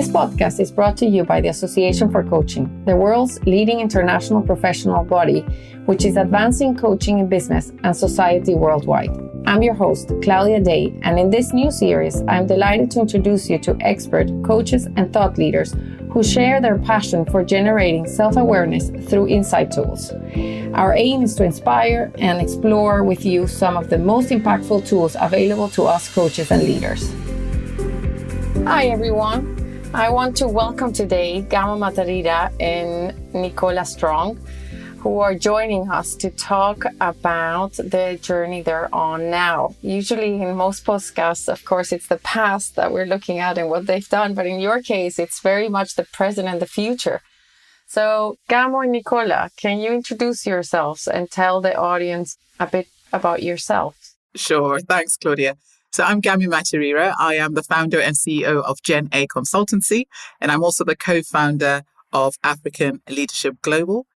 This podcast is brought to you by the Association for Coaching, the world's leading international professional body, which is advancing coaching in business and society worldwide. I'm your host, Claudia Day, and in this new series, I'm delighted to introduce you to expert coaches and thought leaders who share their passion for generating self-awareness through insight tools. Our aim is to inspire and explore with you some of the most impactful tools available to us coaches and leaders. Hi everyone. I want to welcome today Gamu Matarira and Nicola Strong, who are joining us to talk about the journey they're on now. Usually in most podcasts, of course, it's the past that we're looking at and what they've done. But in your case, it's very much the present and the future. So Gamu and Nicola, can you introduce yourselves and tell the audience a bit about yourselves? Sure. Thanks, Claudia. So I'm Gamu Matarira. I am the founder and CEO of Gen A Consultancy, and I'm also the co-founder of African Leadership Global.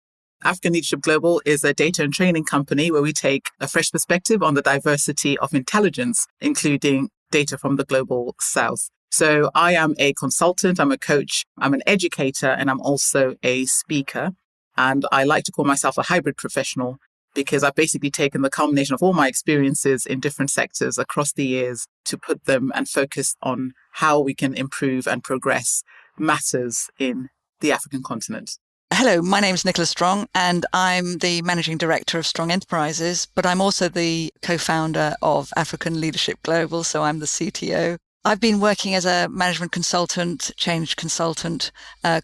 African Leadership Global is a data and training company where we take a fresh perspective on the diversity of intelligence, including data from the global south. So I am a consultant, I'm a coach, I'm an educator, and I'm also a speaker. And I like to call myself a hybrid professional because I've basically taken the culmination of all my experiences in different sectors across the years to put them and focus on how we can improve and progress matters in the African continent. Hello, my name is Nicola Strong and I'm the Managing Director of Strong Enterprises, but I'm also the co-founder of African Leadership Global, so I'm the CTO. I've been working as a management consultant, change consultant,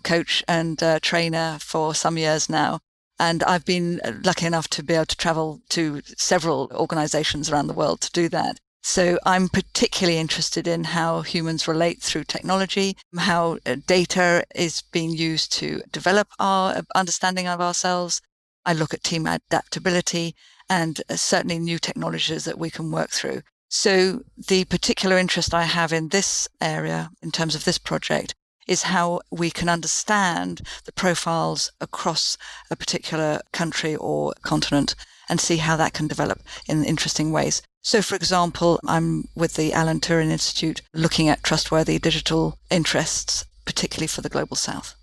coach and trainer for some years now. And I've been lucky enough to be able to travel to several organizations around the world to do that. So I'm particularly interested in how humans relate through technology, how data is being used to develop our understanding of ourselves. I look at team adaptability and certainly new technologies that we can work through. So the particular interest I have in this area, in terms of this project, is how we can understand the profiles across a particular country or continent and see how that can develop in interesting ways. So, for example, I'm with the Alan Turing Institute looking at trustworthy digital interests, particularly for the Global South.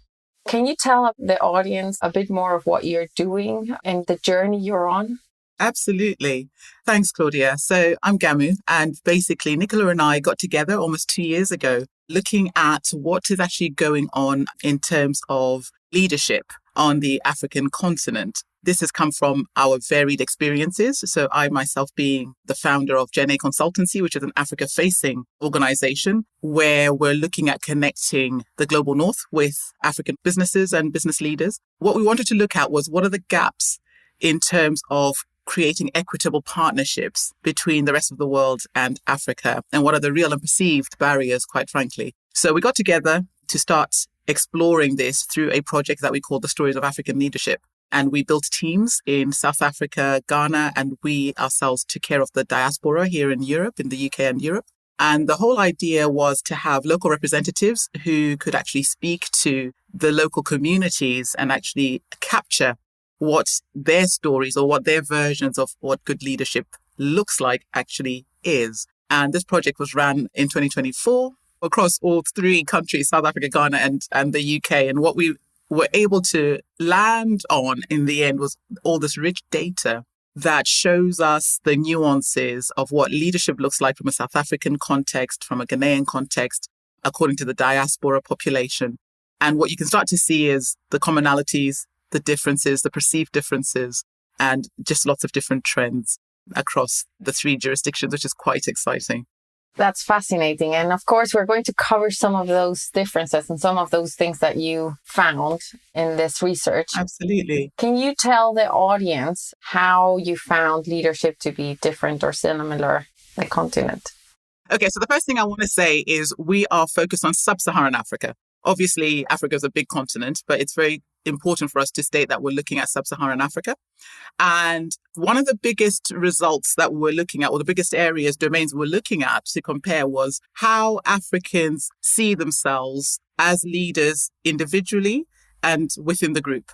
Can you tell the audience a bit more of what you're doing and the journey you're on? Absolutely. Thanks, Claudia. So I'm Gamu, and basically Nicola and I got together almost 2 years ago looking at what is actually going on in terms of leadership on the African continent. This has come from our varied experiences. So I myself being the founder of Gen A Consultancy, which is an Africa-facing organization where we're looking at connecting the global north with African businesses and business leaders. What we wanted to look at was what are the gaps in terms of creating equitable partnerships between the rest of the world and Africa, and what are the real and perceived barriers, quite frankly. So we got together to start exploring this through a project that we call the Stories of African Leadership. And we built teams in South Africa, Ghana, and we ourselves took care of the diaspora here in Europe, in the UK and Europe. And the whole idea was to have local representatives who could actually speak to the local communities and actually capture what their stories or what their versions of what good leadership looks like actually is. And this project was ran in 2024 across all three countries, South Africa, Ghana, and the UK. And what we were able to land on in the end was all this rich data that shows us the nuances of what leadership looks like from a South African context, from a Ghanaian context, according to the diaspora population. And what you can start to see is the commonalities, the differences, the perceived differences, and just lots of different trends across the three jurisdictions, which is quite exciting. That's fascinating. And of course, we're going to cover some of those differences and some of those things that you found in this research. Absolutely. Can you tell the audience how you found leadership to be different or similar in the continent? Okay, so the first thing I want to say is we are focused on sub-Saharan Africa. Obviously, Africa is a big continent, but it's very important for us to state that we're looking at sub-Saharan Africa. And one of the biggest results that we're looking at, or the biggest areas, domains we're looking at to compare was how Africans see themselves as leaders individually and within the group.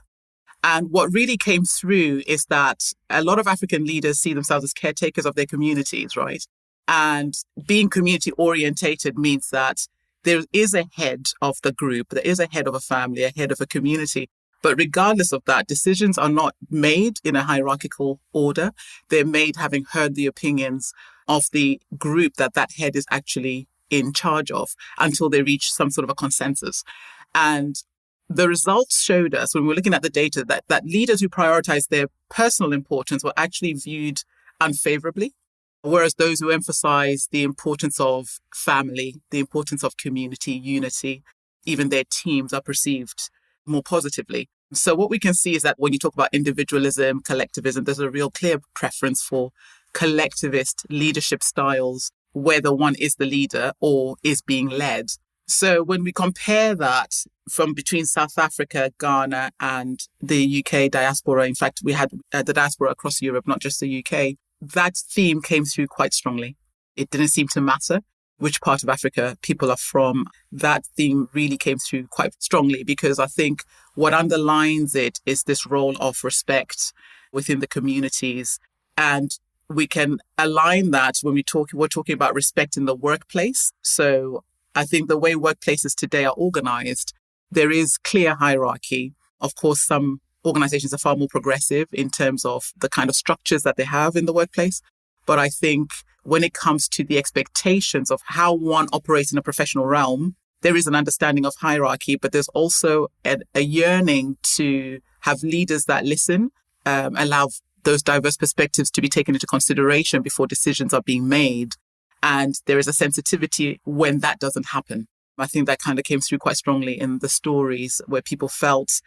And what really came through is that a lot of African leaders see themselves as caretakers of their communities, right? And being community orientated means that there is a head of the group, there is a head of a family, a head of a community. But regardless of that, decisions are not made in a hierarchical order. They're made having heard the opinions of the group that that head is actually in charge of until they reach some sort of a consensus. And the results showed us when we were looking at the data that leaders who prioritized their personal importance were actually viewed unfavorably, whereas those who emphasize the importance of family, the importance of community, unity, even their teams are perceived more positively. So what we can see is that when you talk about individualism, collectivism, there's a real clear preference for collectivist leadership styles, whether one is the leader or is being led. So when we compare that from between South Africa, Ghana, and the UK diaspora, in fact, we had the diaspora across Europe, not just the UK, that theme came through quite strongly. It didn't seem to matter which part of Africa people are from. That theme really came through quite strongly because I think what underlines it is this role of respect within the communities. And we can align that when we're talking about respect in the workplace. So I think the way workplaces today are organized, there is clear hierarchy. Of course, some organizations are far more progressive in terms of the kind of structures that they have in the workplace. But I think when it comes to the expectations of how one operates in a professional realm, there is an understanding of hierarchy, but there's also a yearning to have leaders that listen, allow those diverse perspectives to be taken into consideration before decisions are being made. And there is a sensitivity when that doesn't happen. I think that kind of came through quite strongly in the stories where people felt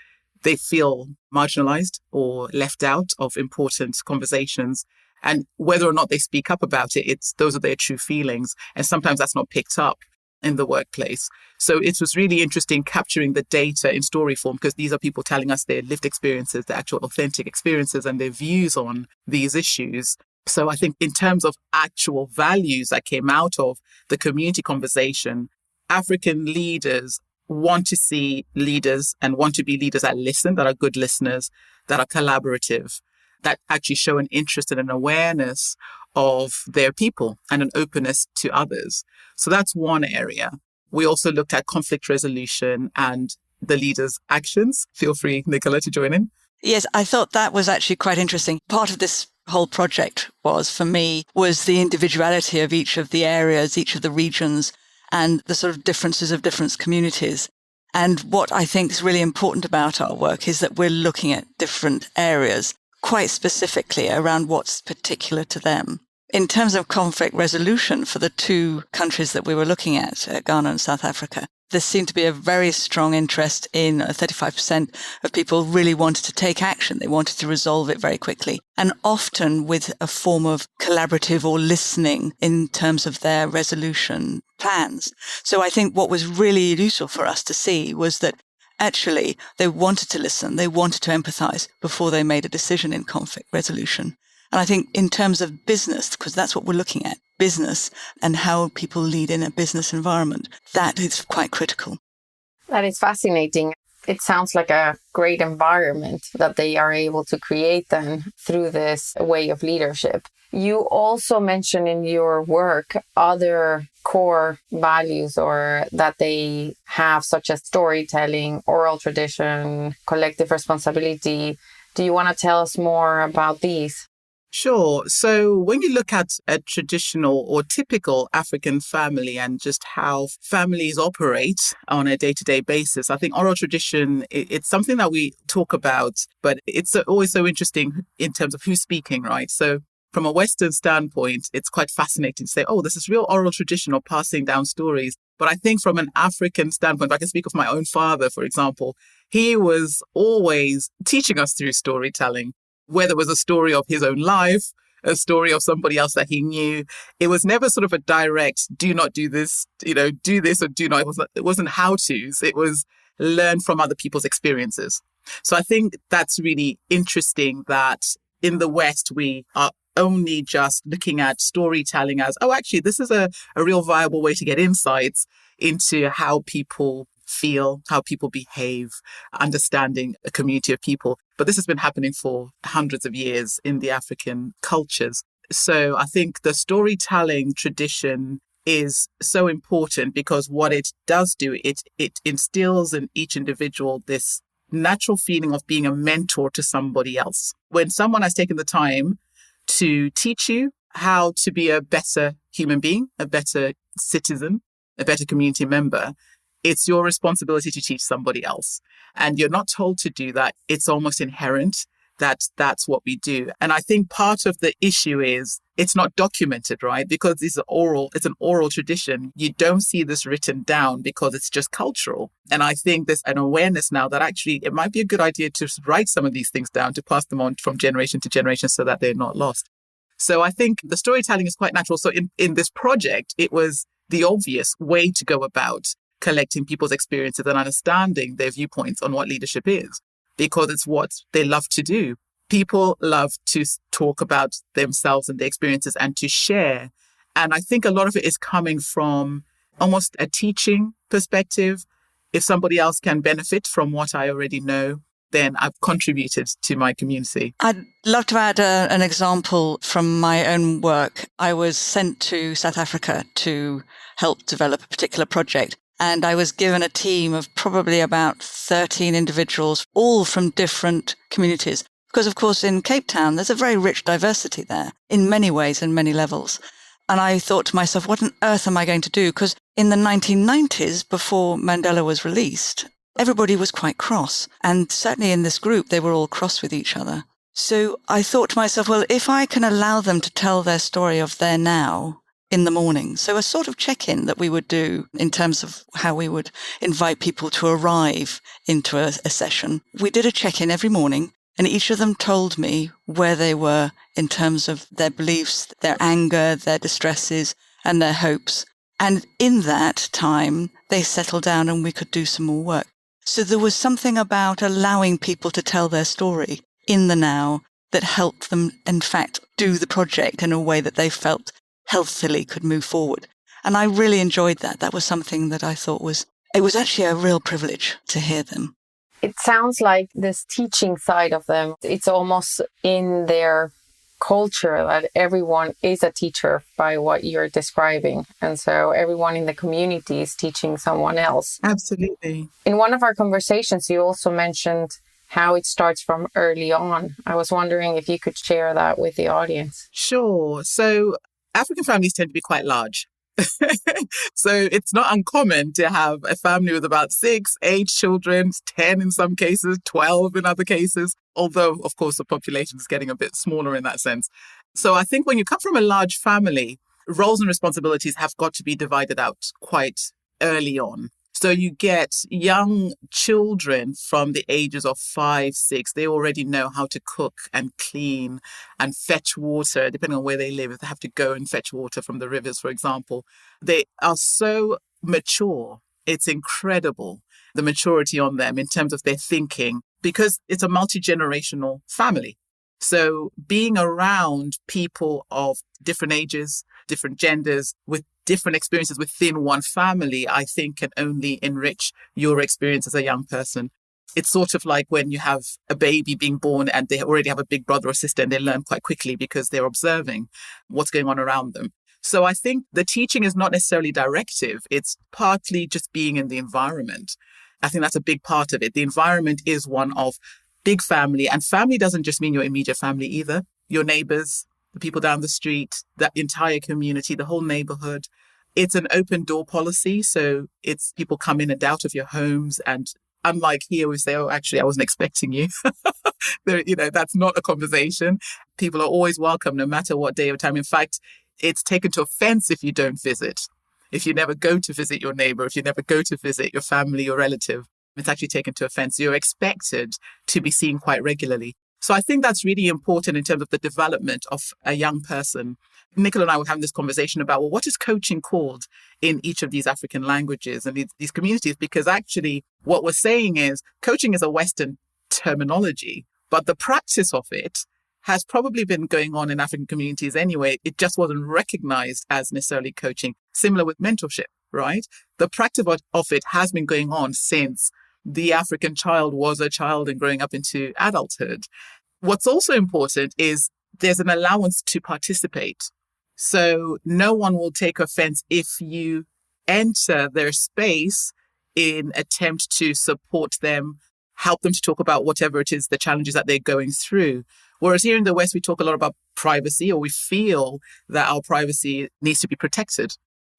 they feel marginalized or left out of important conversations. And whether or not they speak up about it, those are their true feelings. And sometimes that's not picked up in the workplace. So it was really interesting capturing the data in story form because these are people telling us their lived experiences, their actual authentic experiences and their views on these issues. So I think in terms of actual values that came out of the community conversation, African leaders want to see leaders and want to be leaders that listen, that are good listeners, that are collaborative, that actually show an interest and an awareness of their people and an openness to others. So that's one area. We also looked at conflict resolution and the leaders' actions. Feel free, Nicola, to join in. Yes, I thought that was actually quite interesting. Part of this whole project was the individuality of each of the areas, each of the regions, and the sort of differences of different communities. And what I think is really important about our work is that we're looking at different areas quite specifically around what's particular to them. In terms of conflict resolution for the two countries that we were looking at, Ghana and South Africa, there seemed to be a very strong interest in 35% of people really wanted to take action. They wanted to resolve it very quickly, and often with a form of collaborative or listening in terms of their resolution plans. So I think what was really useful for us to see was that actually they wanted to listen, they wanted to empathize before they made a decision in conflict resolution. And I think in terms of business, because that's what we're looking at, business and how people lead in a business environment, that is quite critical. That is fascinating. It sounds like a great environment that they are able to create then through this way of leadership. You also mention in your work other core values or that they have, such as storytelling, oral tradition, collective responsibility. Do you want to tell us more about these? Sure. So when you look at a traditional or typical African family and just how families operate on a day-to-day basis, I think oral tradition, it's something that we talk about, but it's always so interesting in terms of who's speaking, right? So from a Western standpoint, it's quite fascinating to say, oh, this is real oral tradition or passing down stories. But I think from an African standpoint, I can speak of my own father, for example, he was always teaching us through storytelling. Whether it was a story of his own life, a story of somebody else that he knew, it was never sort of a direct, do not do this, do this or do not. It wasn't how-tos. It was learn from other people's experiences. So I think that's really interesting that in the West, we are only just looking at storytelling as, oh, actually, this is a real viable way to get insights into how people feel, how people behave, understanding a community of people. But this has been happening for hundreds of years in the African cultures. So I think the storytelling tradition is so important because what it does do, it instills in each individual this natural feeling of being a mentor to somebody else. When someone has taken the time to teach you how to be a better human being, a better citizen, a better community member, it's your responsibility to teach somebody else. And you're not told to do that. It's almost inherent that that's what we do. And I think part of the issue is it's not documented, right? Because it's an oral tradition. You don't see this written down because it's just cultural. And I think there's an awareness now that actually it might be a good idea to write some of these things down, to pass them on from generation to generation so that they're not lost. So I think the storytelling is quite natural. So in this project, it was the obvious way to go about collecting people's experiences and understanding their viewpoints on what leadership is, because it's what they love to do. People love to talk about themselves and their experiences and to share. And I think a lot of it is coming from almost a teaching perspective. If somebody else can benefit from what I already know, then I've contributed to my community. I'd love to add an example from my own work. I was sent to South Africa to help develop a particular project. And I was given a team of probably about 13 individuals, all from different communities. Because, of course, in Cape Town, there's a very rich diversity there in many ways and many levels. And I thought to myself, what on earth am I going to do? Because in the 1990s, before Mandela was released, everybody was quite cross. And certainly in this group, they were all cross with each other. So I thought to myself, well, if I can allow them to tell their story of their now in the morning. So a sort of check-in that we would do in terms of how we would invite people to arrive into a session. We did a check-in every morning, and each of them told me where they were in terms of their beliefs, their anger, their distresses, and their hopes. And in that time, they settled down and we could do some more work. So there was something about allowing people to tell their story in the now that helped them, in fact, do the project in a way that they felt healthily could move forward. And I really enjoyed that. That was something that I thought it was actually a real privilege to hear them. It sounds like this teaching side of them, it's almost in their culture that everyone is a teacher by what you're describing. And so everyone in the community is teaching someone else. Absolutely. In one of our conversations, you also mentioned how it starts from early on. I was wondering if you could share that with the audience. Sure. So African families tend to be quite large. So it's not uncommon to have a family with about 6, 8 children, 10 in some cases, 12 in other cases, although, of course, the population is getting a bit smaller in that sense. So I think when you come from a large family, roles and responsibilities have got to be divided out quite early on. So you get young children from the ages of 5, 6. They already know how to cook and clean and fetch water, depending on where they live. If they have to go and fetch water from the rivers, for example, they are so mature. It's incredible, the maturity on them in terms of their thinking, because it's a multi-generational family. So being around people of different ages, different genders, with different experiences within one family, I think can only enrich your experience as a young person. It's sort of like when you have a baby being born and they already have a big brother or sister, and they learn quite quickly because they're observing what's going on around them. So I think the teaching is not necessarily directive. It's partly just being in the environment. I think that's a big part of it. The environment is one of big family, and family doesn't just mean your immediate family either. Your neighbors, the people down the street, the entire community, the whole neighborhood. It's an open door policy. So it's people come in and out of your homes. And unlike here, we say, oh, actually, I wasn't expecting you. That's not a conversation. People are always welcome, no matter what day or time. In fact, it's taken to offense if you don't visit. If you never go to visit your neighbor, if you never go to visit your family or relative, it's actually taken to offense. You're expected to be seen quite regularly. So I think that's really important in terms of the development of a young person. Nicola and I were having this conversation about, well, what is coaching called in each of these African languages and these communities? Because actually what we're saying is coaching is a Western terminology, but the practice of it has probably been going on in African communities anyway. It just wasn't recognized as necessarily coaching. Similar with mentorship, right? The practice of it has been going on since the African child was a child and growing up into adulthood. What's also important is there's an allowance to participate. So no one will take offense if you enter their space in attempt to support them, help them to talk about whatever it is, the challenges that they're going through. Whereas here in the West, we talk a lot about privacy, or we feel that our privacy needs to be protected.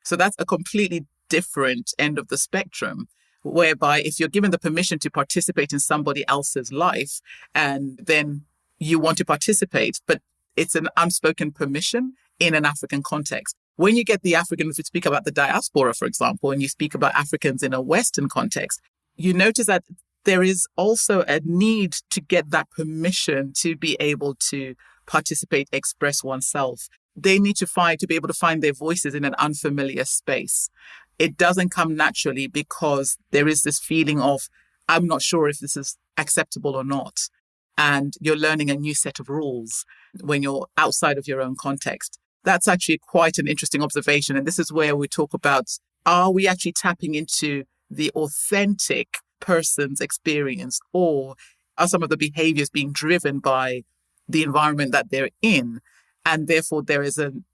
So that's a completely different end of the spectrum, whereby if you're given the permission to participate in somebody else's life, and then you want to participate, but it's an unspoken permission in an African context. When you get the African, if you speak about the diaspora, for example, and you speak about Africans in a Western context, you notice that there is also a need to get that permission to be able to participate, express oneself. They need to be able to find their voices in an unfamiliar space. It doesn't come naturally because there is this feeling of, I'm not sure if this is acceptable or not. And you're learning a new set of rules when you're outside of your own context. That's actually quite an interesting observation. And this is where we talk about, are we actually tapping into the authentic person's experience, or are some of the behaviors being driven by the environment that they're in? And therefore, there is an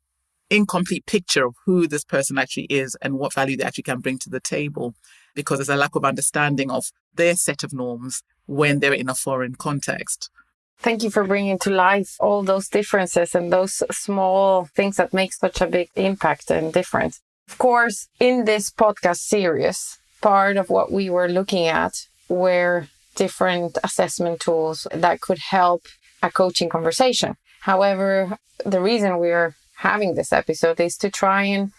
incomplete picture of who this person actually is and what value they actually can bring to the table, because there's a lack of understanding of their set of norms when they're in a foreign context. Thank you for bringing to life all those differences and those small things that make such a big impact and difference. Of course, in this podcast series, part of what we were looking at were different assessment tools that could help a coaching conversation. However, the reason we're having this episode is to try and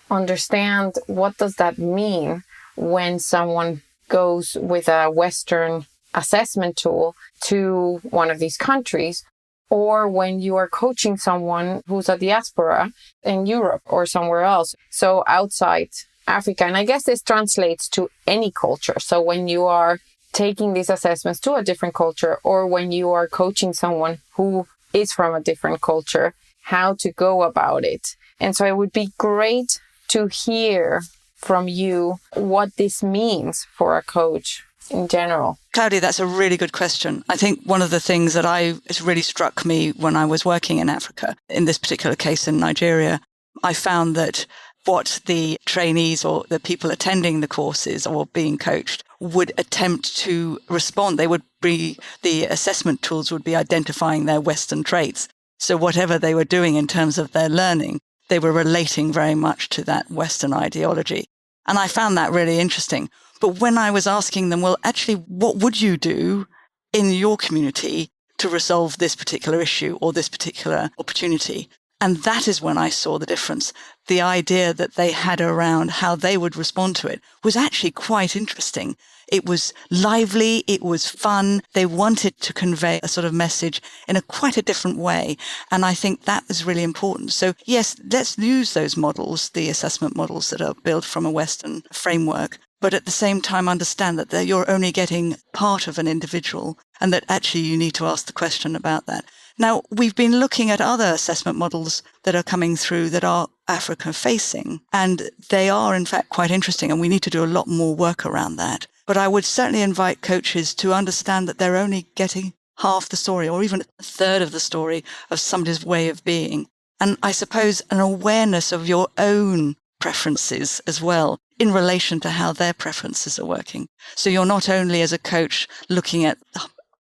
understand what does that mean when someone goes with a Western assessment tool to one of these countries, or when you are coaching someone who's a diaspora in Europe or somewhere else, so outside Africa. And I guess this translates to any culture. So when you are taking these assessments to a different culture, or when you are coaching someone who is from a different culture, how to go about it. And so it would be great to hear from you what this means for a coach in general. Claudia, that's a really good question. I think one of the things that has really struck me when I was working in Africa, in this particular case in Nigeria, I found that what the trainees or the people attending the courses or being coached would attempt to respond. The assessment tools would be identifying their Western traits. So whatever they were doing in terms of their learning, they were relating very much to that Western ideology. And I found that really interesting. But when I was asking them, well, actually, what would you do in your community to resolve this particular issue or this particular opportunity? And that is when I saw the difference. The idea that they had around how they would respond to it was actually quite interesting. It was lively, it was fun. They wanted to convey a sort of message in quite a different way. And I think that is really important. So yes, let's use those models, the assessment models that are built from a Western framework, but at the same time understand that you're only getting part of an individual and that actually you need to ask the question about that. Now, we've been looking at other assessment models that are coming through that are Africa-facing, and they are, in fact, quite interesting, and we need to do a lot more work around that. But I would certainly invite coaches to understand that they're only getting half the story or even a third of the story of somebody's way of being. And I suppose an awareness of your own preferences as well in relation to how their preferences are working. So you're not only as a coach looking at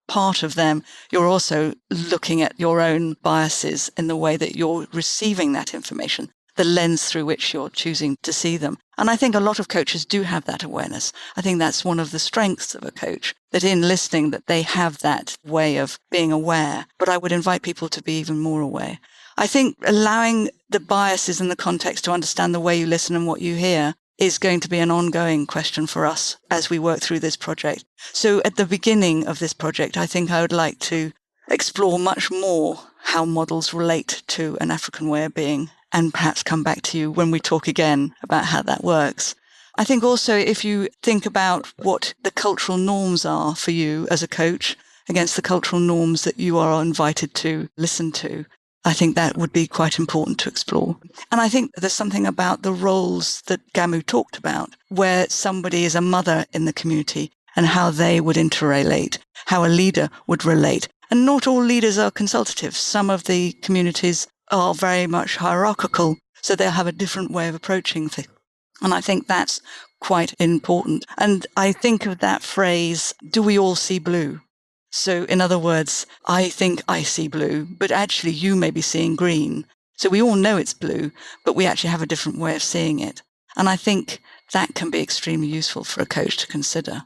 part of them, you're also looking at your own biases in the way that you're receiving that information, the lens through which you're choosing to see them. And I think a lot of coaches do have that awareness. I think that's one of the strengths of a coach, that in listening that they have that way of being aware. But I would invite people to be even more aware. I think allowing the biases in the context to understand the way you listen and what you hear is going to be an ongoing question for us as we work through this project. So at the beginning of this project, I think I would like to explore much more how models relate to an African way of being, and perhaps come back to you when we talk again about how that works. I think also if you think about what the cultural norms are for you as a coach against the cultural norms that you are invited to listen to, I think that would be quite important to explore. And I think there's something about the roles that Gamu talked about, where somebody is a mother in the community and how they would interrelate, how a leader would relate. And not all leaders are consultative. Some of the communities are very much hierarchical. So they'll have a different way of approaching things. And I think that's quite important. And I think of that phrase, do we all see blue? So in other words, I think I see blue, but actually you may be seeing green. So we all know it's blue, but we actually have a different way of seeing it. And I think that can be extremely useful for a coach to consider.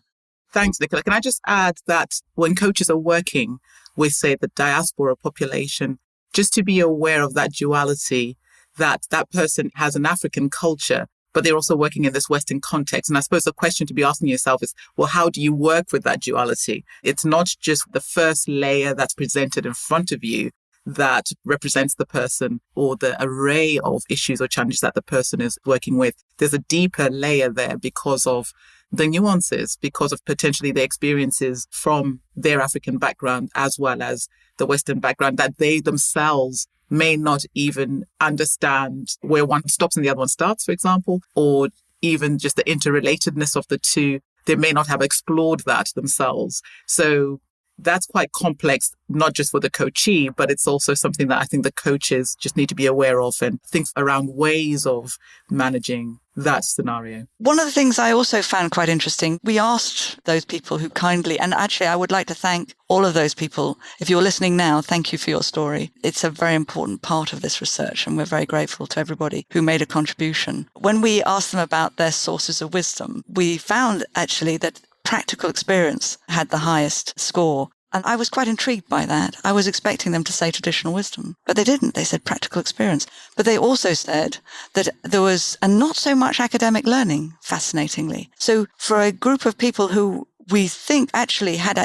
Thanks, Nicola. Can I just add that when coaches are working with, say, the diaspora population, just to be aware of that duality, that that person has an African culture, but they're also working in this Western context. And I suppose the question to be asking yourself is, well, how do you work with that duality? It's not just the first layer that's presented in front of you that represents the person or the array of issues or challenges that the person is working with. There's a deeper layer there because of the nuances, because of potentially the experiences from their African background as well as the Western background that they themselves may not even understand where one stops and the other one starts, for example, or even just the interrelatedness of the two. They may not have explored that themselves. So that's quite complex, not just for the coachee, but it's also something that I think the coaches just need to be aware of and think around ways of managing that scenario. One of the things I also found quite interesting, we asked those people who kindly, and actually I would like to thank all of those people. If you're listening now, thank you for your story. It's a very important part of this research, and we're very grateful to everybody who made a contribution. When we asked them about their sources of wisdom, we found actually that practical experience had the highest score. And I was quite intrigued by that. I was expecting them to say traditional wisdom, but they didn't. They said practical experience. But they also said that there was not so much academic learning, fascinatingly. So for a group of people who we think actually had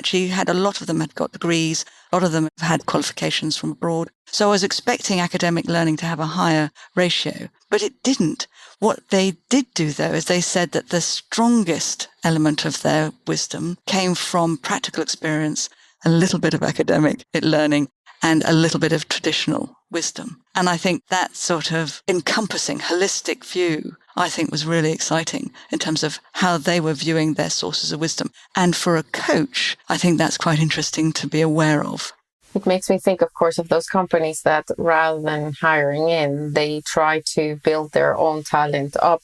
a lot of them had got degrees, a lot of them had qualifications from abroad. So I was expecting academic learning to have a higher ratio, but it didn't. What they did do, though, is they said that the strongest element of their wisdom came from practical experience, a little bit of academic learning, and a little bit of traditional wisdom. And I think that sort of encompassing, holistic view, I think was really exciting in terms of how they were viewing their sources of wisdom. And for a coach, I think that's quite interesting to be aware of. It makes me think, of course, of those companies that rather than hiring in, they try to build their own talent up.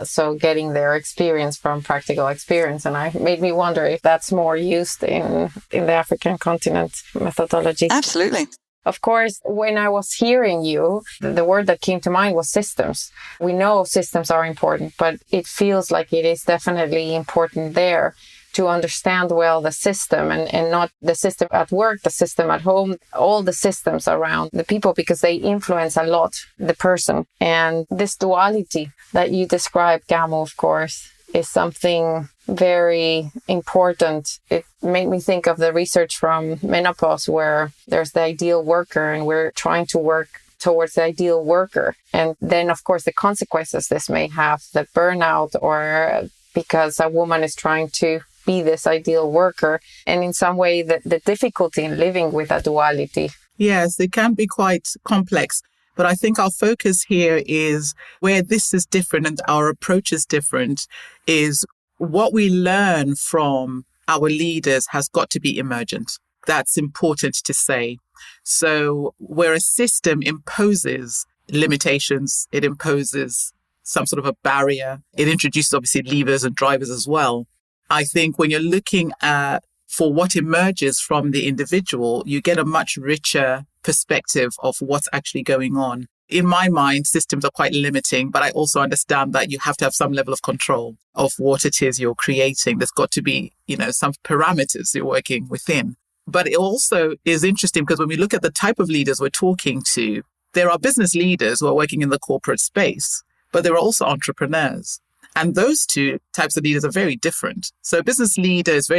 So getting their experience from practical experience. And it made me wonder if that's more used in the African continent methodology. Absolutely. Of course, when I was hearing you, the word that came to mind was systems. We know systems are important, but it feels like it is definitely important there to understand well the system and not the system at work, the system at home, all the systems around the people, because they influence a lot the person. And this duality that you described, Gamu, of course, is something very important. It made me think of the research from menopause where there's the ideal worker and we're trying to work towards the ideal worker. And then, of course, the consequences this may have, the burnout, or because a woman is trying to be this ideal worker, and in some way the difficulty in living with a duality. Yes, it can be quite complex, but I think our focus here is where this is different and our approach is different, is what we learn from our leaders has got to be emergent. That's important to say. So where a system imposes limitations, it imposes some sort of a barrier, it introduces obviously levers and drivers as well. I think when you're looking at for what emerges from the individual, you get a much richer perspective of what's actually going on. In my mind, systems are quite limiting, but I also understand that you have to have some level of control of what it is you're creating. There's got to be, some parameters you're working within. But it also is interesting because when we look at the type of leaders we're talking to, there are business leaders who are working in the corporate space, but there are also entrepreneurs. And those two types of leaders are very different. So a business leader is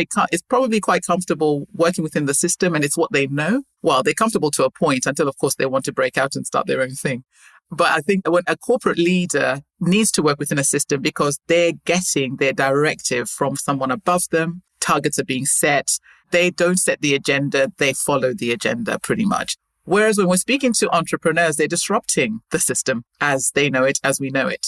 probably quite comfortable working within the system and it's what they know. Well, they're comfortable to a point until, of course, they want to break out and start their own thing. But I think when a corporate leader needs to work within a system because they're getting their directive from someone above them, targets are being set. They don't set the agenda, they follow the agenda pretty much. Whereas when we're speaking to entrepreneurs, they're disrupting the system as they know it, as we know it.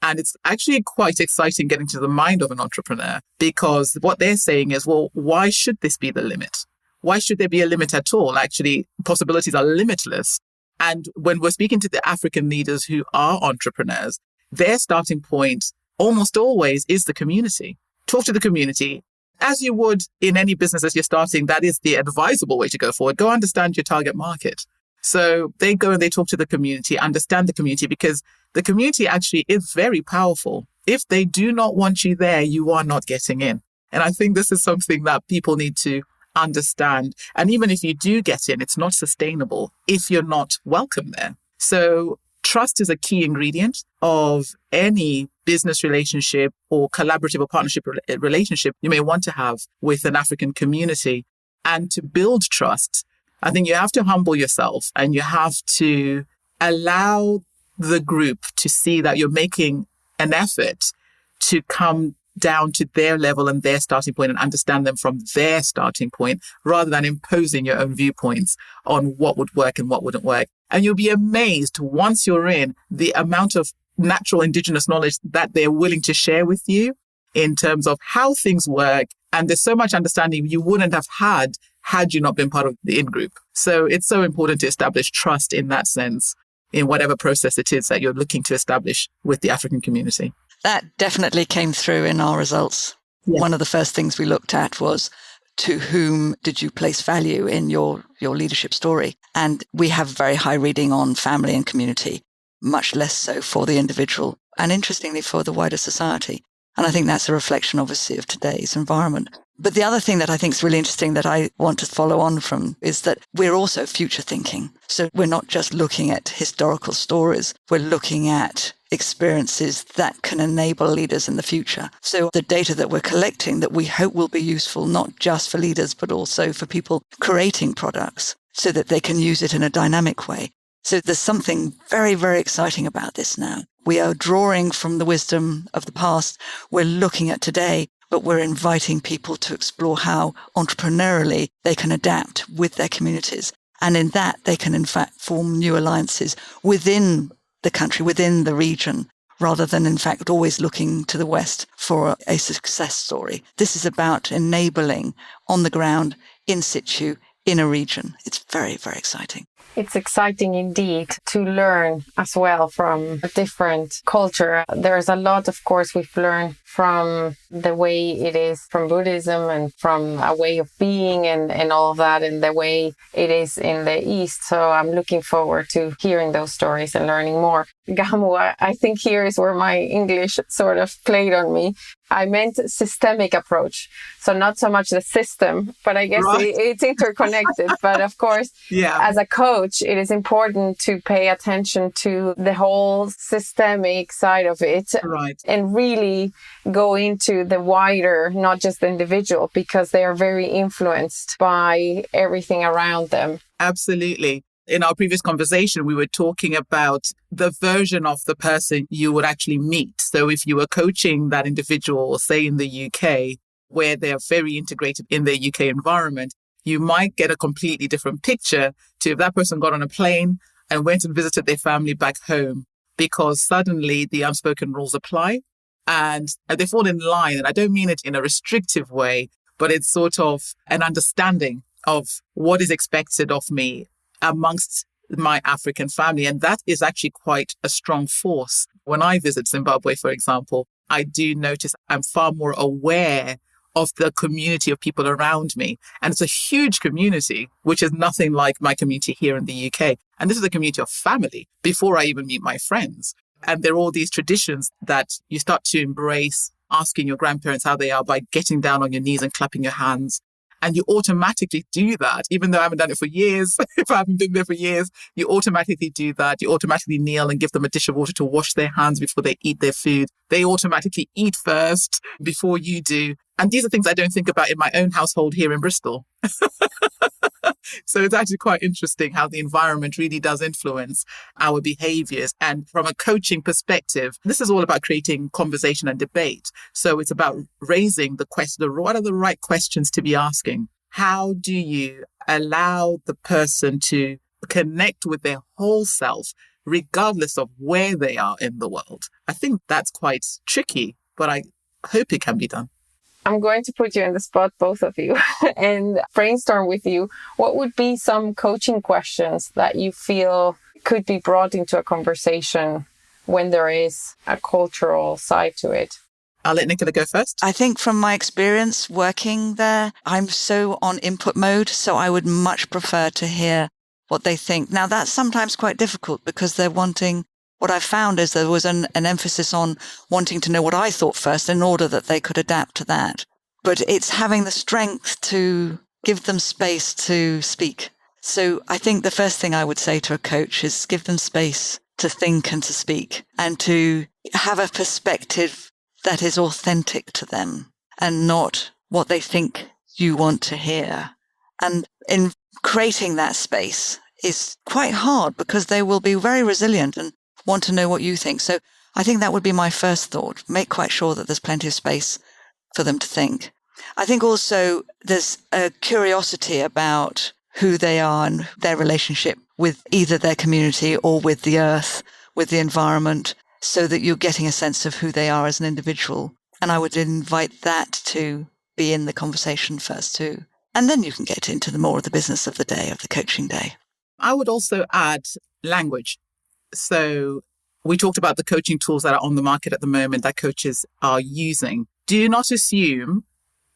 And it's actually quite exciting getting to the mind of an entrepreneur because what they're saying is, well, why should this be the limit? Why should there be a limit at all? Actually, possibilities are limitless. And when we're speaking to the African leaders who are entrepreneurs, their starting point almost always is the community. Talk to the community. As you would in any business as you're starting, that is the advisable way to go forward. Go understand your target market. So they go and they talk to the community, understand the community, because the community actually is very powerful. If they do not want you there, you are not getting in. And I think this is something that people need to understand. And even if you do get in, it's not sustainable if you're not welcome there. So trust is a key ingredient of any business relationship or collaborative or partnership relationship you may want to have with an African community. And to build trust, I think you have to humble yourself and you have to allow the group to see that you're making an effort to come down to their level and their starting point and understand them from their starting point rather than imposing your own viewpoints on what would work and what wouldn't work. And you'll be amazed once you're in the amount of natural indigenous knowledge that they're willing to share with you in terms of how things work. And there's so much understanding you wouldn't have had you not been part of the in-group. So it's so important to establish trust in that sense, in whatever process it is that you're looking to establish with the African community. That definitely came through in our results. Yeah. One of the first things we looked at was, to whom did you place value in your leadership story? And we have very high reading on family and community, much less so for the individual, and interestingly for the wider society. And I think that's a reflection, obviously, of today's environment. But the other thing that I think is really interesting that I want to follow on from is that we're also future thinking. So we're not just looking at historical stories. We're looking at experiences that can enable leaders in the future. So the data that we're collecting that we hope will be useful, not just for leaders, but also for people creating products so that they can use it in a dynamic way. So there's something very, very exciting about this now. We are drawing from the wisdom of the past. We're looking at today, but we're inviting people to explore how entrepreneurially they can adapt with their communities. And in that, they can, in fact, form new alliances within the country, within the region, rather than, in fact, always looking to the West for a success story. This is about enabling on the ground, in situ, in a region. It's very, very exciting. It's exciting indeed to learn as well from a different culture. There's a lot, of course, we've learned from the way it is from Buddhism and from a way of being and all of that, and the way it is in the East. So I'm looking forward to hearing those stories and learning more. Gamu, I think here is where my English sort of played on me. I meant systemic approach. So not so much the system, but I guess it's interconnected. But of course, as a coach, it is important to pay attention to the whole systemic side of it and really go into the wider, not just the individual, because they are very influenced by everything around them. Absolutely. In our previous conversation, we were talking about the version of the person you would actually meet. So if you were coaching that individual, say in the UK, where they are very integrated in the UK environment, you might get a completely different picture to if that person got on a plane and went and visited their family back home, because suddenly the unspoken rules apply and they fall in line. And I don't mean it in a restrictive way, but it's sort of an understanding of what is expected of me amongst my African family. And that is actually quite a strong force. When I visit Zimbabwe, for example, I do notice I'm far more aware of the community of people around me. And it's a huge community, which is nothing like my community here in the UK. And this is a community of family before I even meet my friends. And there are all these traditions that you start to embrace, asking your grandparents how they are by getting down on your knees and clapping your hands. And you automatically do that, even though I haven't done it for years. If I haven't been there for years, you automatically do that. You automatically kneel and give them a dish of water to wash their hands before they eat their food. They automatically eat first before you do. And these are things I don't think about in my own household here in Bristol. So it's actually quite interesting how the environment really does influence our behaviors. And from a coaching perspective, this is all about creating conversation and debate. So it's about raising the question, what are the right questions to be asking? How do you allow the person to connect with their whole self, regardless of where they are in the world? I think that's quite tricky, but I hope it can be done. I'm going to put you in the spot, both of you, and brainstorm with you. What would be some coaching questions that you feel could be brought into a conversation when there is a cultural side to it? I'll let Nicola go first. I think from my experience working there, I'm so on input mode, so I would much prefer to hear what they think. Now, that's sometimes quite difficult because they're wanting, what I found is there was an emphasis on wanting to know what I thought first in order that they could adapt to that. But it's having the strength to give them space to speak. So I think the first thing I would say to a coach is give them space to think and to speak and to have a perspective that is authentic to them and not what they think you want to hear. And in creating that space is quite hard because they will be very resilient and want to know what you think. So I think that would be my first thought. Make quite sure that there's plenty of space for them to think. I think also there's a curiosity about who they are and their relationship with either their community or with the earth, with the environment, so that you're getting a sense of who they are as an individual. And I would invite that to be in the conversation first too. And then you can get into the more of the business of the day, of the coaching day. I would also add language. So we talked about the coaching tools that are on the market at the moment that coaches are using. Do not assume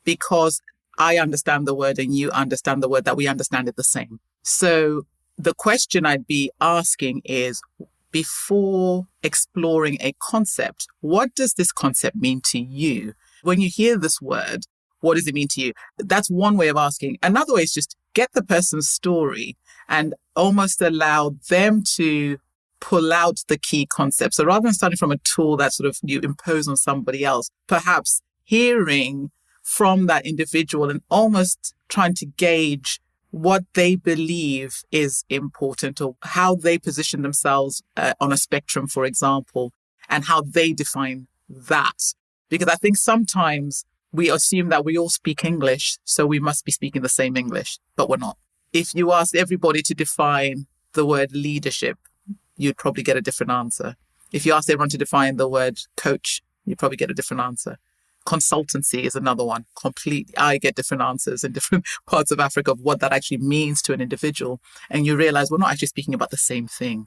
because I understand the word and you understand the word that we understand it the same. So the question I'd be asking is, before exploring a concept, what does this concept mean to you? When you hear this word, what does it mean to you? That's one way of asking. Another way is just get the person's story and almost allow them to pull out the key concepts. So rather than starting from a tool that sort of you impose on somebody else, perhaps hearing from that individual and almost trying to gauge what they believe is important or how they position themselves on a spectrum, for example, and how they define that. Because I think sometimes we assume that we all speak English, so we must be speaking the same English, but we're not. If you ask everybody to define the word leadership, you'd probably get a different answer. If you ask everyone to define the word coach, you'd probably get a different answer. Consultancy is another one. Completely, I get different answers in different parts of Africa of what that actually means to an individual. And you realize we're not actually speaking about the same thing.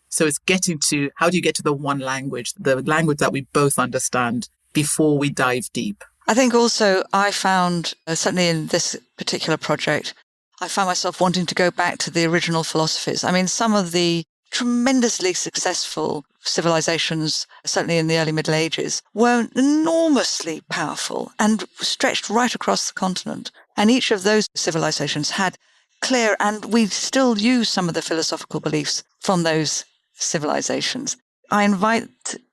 So it's getting to, how do you get to the one language, the language that we both understand before we dive deep? I think also I found, certainly in this particular project, I found myself wanting to go back to the original philosophies. I mean, some of the tremendously successful civilizations, certainly in the early Middle Ages, were enormously powerful and stretched right across the continent. And each of those civilizations had clear, and we still use some of the philosophical beliefs from those civilizations. I invite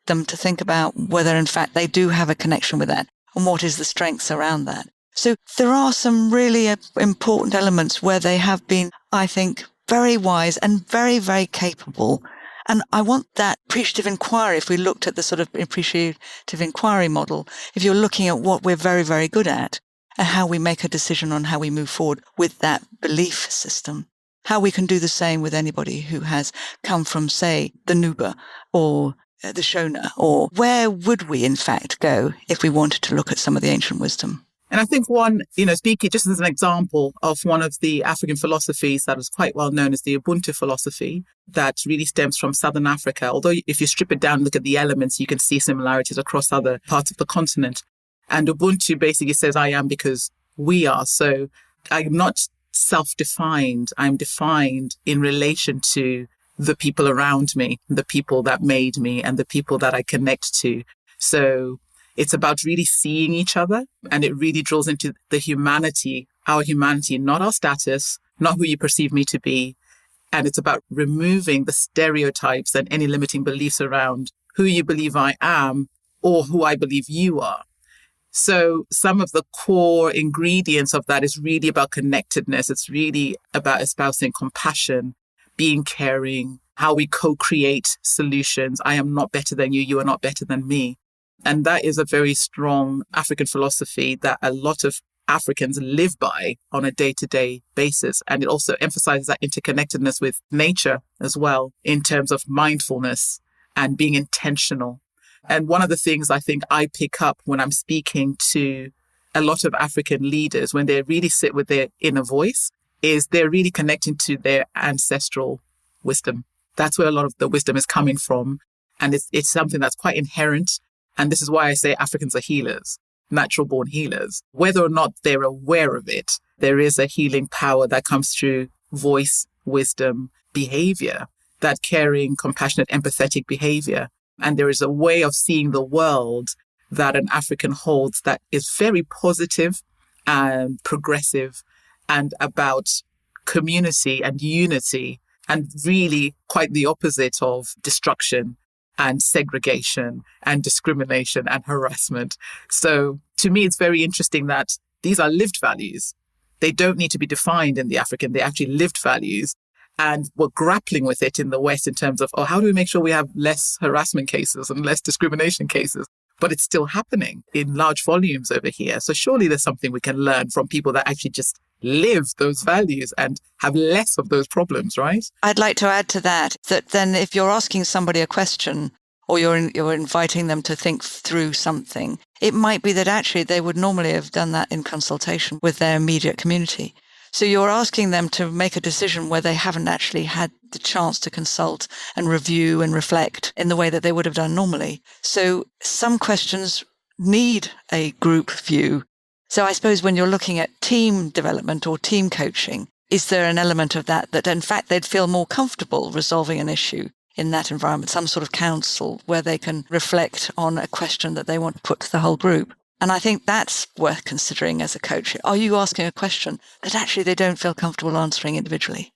them to think about whether, in fact, they do have a connection with that and what is the strengths around that. So there are some really important elements where they have been, I think, very wise and very, very capable. And I want that appreciative inquiry, if we looked at the sort of appreciative inquiry model, if you're looking at what we're very, very good at and how we make a decision on how we move forward with that belief system, how we can do the same with anybody who has come from, say, the Nuba or the Shona, or where would we, in fact, go if we wanted to look at some of the ancient wisdom? And I think one, speaking just as an example of one of the African philosophies that is quite well known as the Ubuntu philosophy that really stems from Southern Africa. Although if you strip it down and look at the elements, you can see similarities across other parts of the continent. And Ubuntu basically says, I am because we are. So I'm not self-defined. I'm defined in relation to the people around me, the people that made me and the people that I connect to. So it's about really seeing each other, and it really draws into the humanity, our humanity, not our status, not who you perceive me to be. And it's about removing the stereotypes and any limiting beliefs around who you believe I am or who I believe you are. So some of the core ingredients of that is really about connectedness. It's really about espousing compassion, being caring, how we co-create solutions. I am not better than you. You are not better than me. And that is a very strong African philosophy that a lot of Africans live by on a day-to-day basis. And it also emphasizes that interconnectedness with nature as well, in terms of mindfulness and being intentional. And one of the things I think I pick up when I'm speaking to a lot of African leaders, when they really sit with their inner voice, is they're really connecting to their ancestral wisdom. That's where a lot of the wisdom is coming from. And it's something that's quite inherent. And this is why I say Africans are healers, natural born healers. Whether or not they're aware of it, there is a healing power that comes through voice, wisdom, behavior, that caring, compassionate, empathetic behavior. And there is a way of seeing the world that an African holds that is very positive and progressive and about community and unity, and really quite the opposite of destruction and segregation and discrimination and harassment. So to me, it's very interesting that these are lived values. They don't need to be defined in the African, they're actually lived values. And we're grappling with it in the West in terms of, how do we make sure we have less harassment cases and less discrimination cases? But it's still happening in large volumes over here. So surely there's something we can learn from people that actually just live those values and have less of those problems, right? I'd like to add to that then if you're asking somebody a question or you're inviting them to think through something, it might be that actually they would normally have done that in consultation with their immediate community. So you're asking them to make a decision where they haven't actually had the chance to consult and review and reflect in the way that they would have done normally. So some questions need a group view. So I suppose when you're looking at team development or team coaching, is there an element of that in fact they'd feel more comfortable resolving an issue in that environment, some sort of council where they can reflect on a question that they want to put to the whole group? And I think that's worth considering as a coach. Are you asking a question that actually they don't feel comfortable answering individually?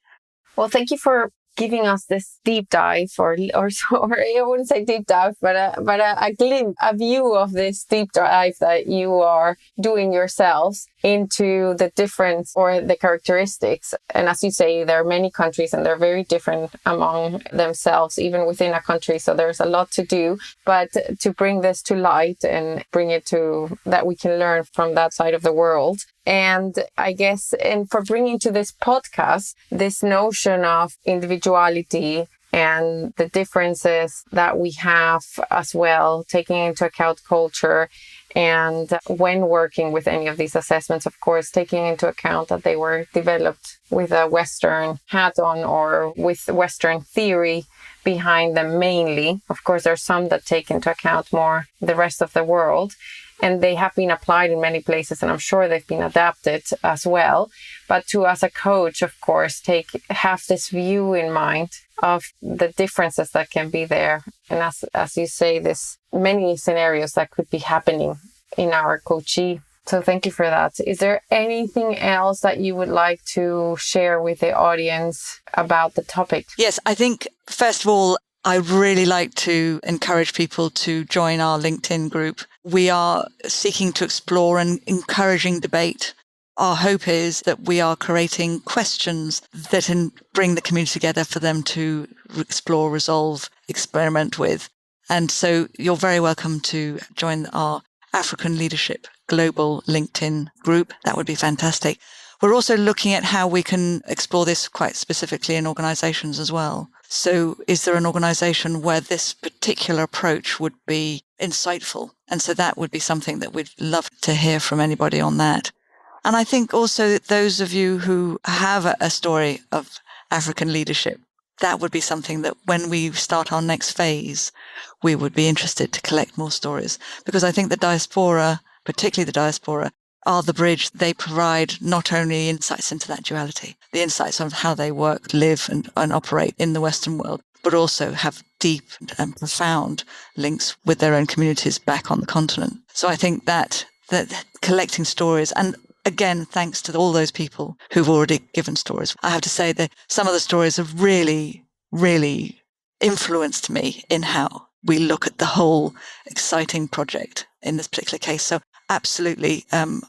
Well, thank you for giving us this deep dive, or I wouldn't say deep dive, but a glimpse, a view of this deep dive that you are doing yourselves into the difference or the characteristics. And as you say, there are many countries and they're very different among themselves, even within a country. So there's a lot to do, but to bring this to light and bring it to that we can learn from that side of the world. And I guess, and for bringing to this podcast, this notion of individuality and the differences that we have as well, taking into account culture. And when working with any of these assessments, of course, taking into account that they were developed with a Western hat on or with Western theory behind them mainly. Of course, there's some that take into account more the rest of the world. And they have been applied in many places, and I'm sure they've been adapted as well. But to, as a coach, of course, have this view in mind of the differences that can be there. And as you say, there's many scenarios that could be happening in our coachee. So thank you for that. Is there anything else that you would like to share with the audience about the topic? Yes, I think, first of all, I'd really like to encourage people to join our LinkedIn group. We are seeking to explore and encouraging debate. Our hope is that we are creating questions that bring the community together for them to explore, resolve, experiment with. And so you're very welcome to join our African Leadership Global LinkedIn group. That would be fantastic. We're also looking at how we can explore this quite specifically in organizations as well. So is there an organization where this particular approach would be insightful? And so that would be something that we'd love to hear from anybody on that. And I think also those of you who have a story of African leadership, that would be something that when we start our next phase, we would be interested to collect more stories. Because I think the diaspora, particularly the diaspora, are the bridge. They provide not only insights into that duality, the insights on how they work, live and operate in the Western world, but also have deep and profound links with their own communities back on the continent. So I think that collecting stories, and again, thanks to all those people who've already given stories. I have to say that some of the stories have really, really influenced me in how we look at the whole exciting project in this particular case. So absolutely,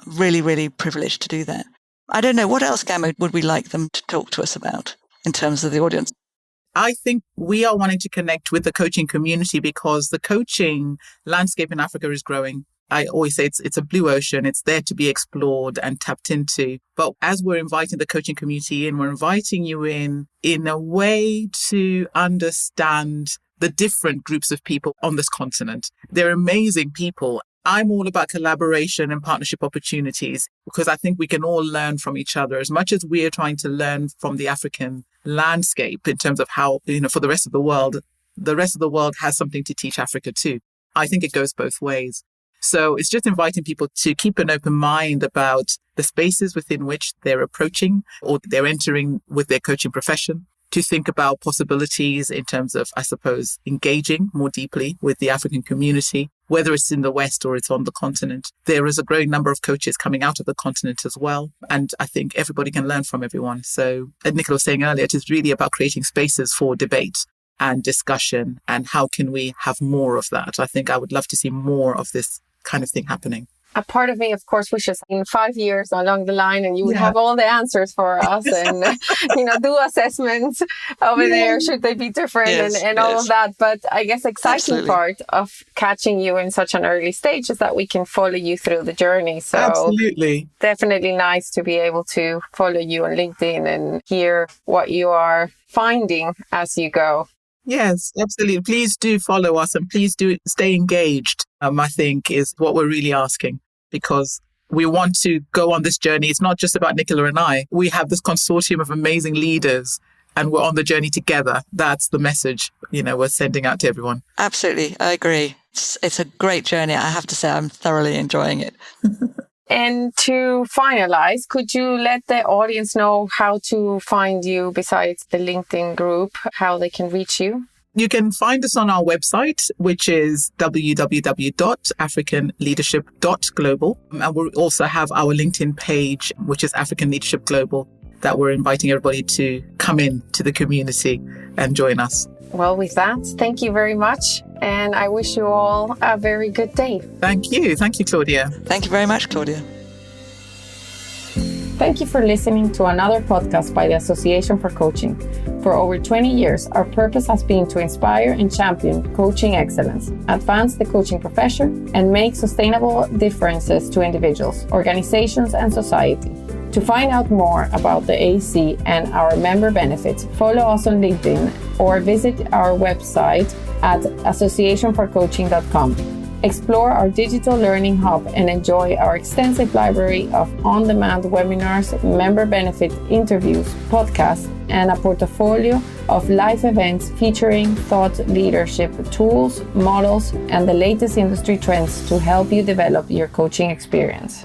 really, really privileged to do that. I don't know, what else, Gamu, would we like them to talk to us about in terms of the audience? I think we are wanting to connect with the coaching community because the coaching landscape in Africa is growing. I always say it's a blue ocean. It's there to be explored and tapped into. But as we're inviting the coaching community in, we're inviting you in a way to understand the different groups of people on this continent. They're amazing people. I'm all about collaboration and partnership opportunities because I think we can all learn from each other as much as we are trying to learn from the African landscape in terms of how, for the rest of the world has something to teach Africa too. I think it goes both ways. So it's just inviting people to keep an open mind about the spaces within which they're approaching or they're entering with their coaching profession, to think about possibilities in terms of, I suppose, engaging more deeply with the African community, whether it's in the West or it's on the continent. There is a growing number of coaches coming out of the continent as well. And I think everybody can learn from everyone. So, as Nicola was saying earlier, it is really about creating spaces for debate and discussion. And how can we have more of that? I think I would love to see more of this kind of thing happening. A part of me, of course, wishes in 5 years along the line and you would have all the answers for us and, do assessments over there, should they be different and all of that. But I guess exciting part of catching you in such an early stage is that we can follow you through the journey. So absolutely, definitely nice to be able to follow you on LinkedIn and hear what you are finding as you go. Yes, absolutely. Please do follow us and please do stay engaged, I think is what we're really asking, because we want to go on this journey. It's not just about Nicola and I. We have this consortium of amazing leaders and we're on the journey together. That's the message, we're sending out to everyone. Absolutely. I agree. It's a great journey. I have to say I'm thoroughly enjoying it. And to finalize, could you let the audience know how to find you besides the LinkedIn group, how they can reach you? You can find us on our website, which is www.africanleadership.global. And we also have our LinkedIn page, which is African Leadership Global, that we're inviting everybody to come in to the community and join us. Well, with that, thank you very much. And I wish you all a very good day. Thank you. Thank you, Claudia. Thank you very much, Claudia. Thank you for listening to another podcast by the Association for Coaching. For over 20 years, our purpose has been to inspire and champion coaching excellence, advance the coaching profession, and make sustainable differences to individuals, organizations, and society. To find out more about the AC and our member benefits, follow us on LinkedIn or visit our website at associationforcoaching.com. Explore our digital learning hub and enjoy our extensive library of on-demand webinars, member benefit interviews, podcasts, and a portfolio of live events featuring thought leadership tools, models, and the latest industry trends to help you develop your coaching experience.